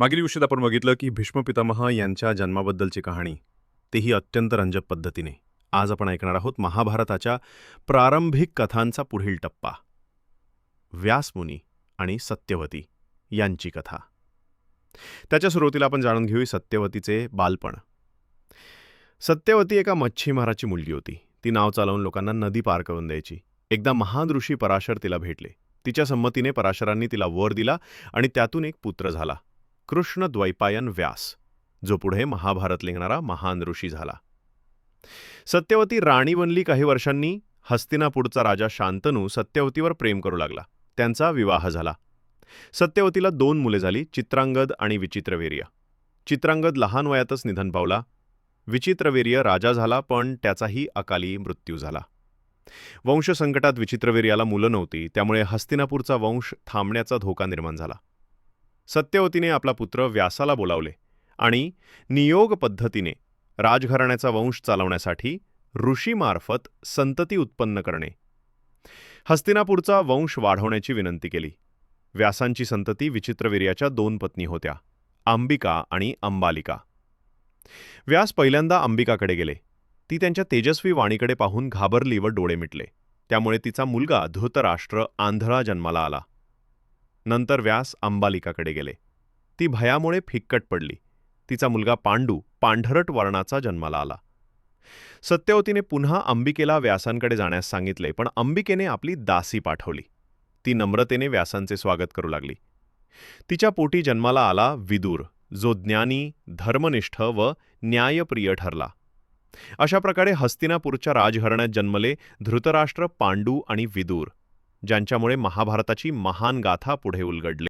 मागील विषयात आपण बघितलं की भीष्म पितामह यांच्या जन्माबद्दलची कहाणी, तेही अत्यंत रंजक पद्धतीने. आज आपण ऐकणार आहोत महाभारताच्या प्रारंभिक कथांचा पुढील टप्पा. व्यासमुनी आणि सत्यवती यांची कथा. त्याच्या सुरुवातीला आपण जाणून घेऊ सत्यवतीचे बालपण. सत्यवती एका मच्छीमाराची मुलगी होती. ती नाव चालवून लोकांना नदी पार करून द्यायची. एकदा महान ऋषी पराशर तिला भेटले. तिच्या संमतीने पराशरांनी तिला वर दिला आणि त्यातून एक पुत्र झाला, कृष्ण द्वैपायन व्यास, जो पुढे महाभारत लिहिणारा महान ऋषी झाला. सत्यवती राणी बनली. काही वर्षांनी हस्तिनापूरचा राजा शांतनू सत्यवतीवर प्रेम करू लागला. त्यांचा विवाह झाला. सत्यवतीला 2 मुले झाली, चित्रांगद आणि विचित्रवीर्य. चित्रांगद लहान वयातच निधन पावला. विचित्रवीर्य राजा झाला, पण त्याचाही अकाली मृत्यू झाला. वंश संकटात विचित्रवीर्याला मुलं नव्हती, त्यामुळे हस्तिनापूरचा वंश थांबण्याचा धोका निर्माण झाला. सत्यवतीने आपला पुत्र व्यासाला बोलावले आणि नियोग पद्धतीने राजघराण्याचा वंश चालवण्यासाठी ऋषीमार्फत संतती उत्पन्न करणे, हस्तिनापूरचा वंश वाढवण्याची विनंती केली. व्यासांची संतती विचित्रवीर्याच्या 2 पत्नी होत्या, अंबिका आणि अंबालिका. व्यास पहिल्यांदा अंबिकाकडे गेले. ती त्यांच्या तेजस्वी वाणीकडे पाहून घाबरली व डोळे मिटले. त्यामुळे तिचा मुलगा धृतराष्ट्र आंधळा जन्माला आला. नंतर व्यास अंबालिकाकडे गेले. ती भयामुळे फिक्कट पडली. तिचा मुलगा पांडू पांढरट वर्णाचा जन्माला आला. सत्यवतीने पुन्हा अंबिकेला व्यासांकडे जाण्यास सांगितले, पण अंबिकेने आपली दासी पाठवली. ती नम्रतेने व्यासांचे स्वागत करू लागली. तिच्या पोटी जन्माला आला विदुर, जो ज्ञानी, धर्मनिष्ठ व न्यायप्रिय ठरला. अशा प्रकारे हस्तिनापूरच्या राजघराण्यात जन्मले धृतराष्ट्र, पांडू आणि विदुर, ज्यांच्यामुळे महाभारताची महान गाथा पुढे उलगडली.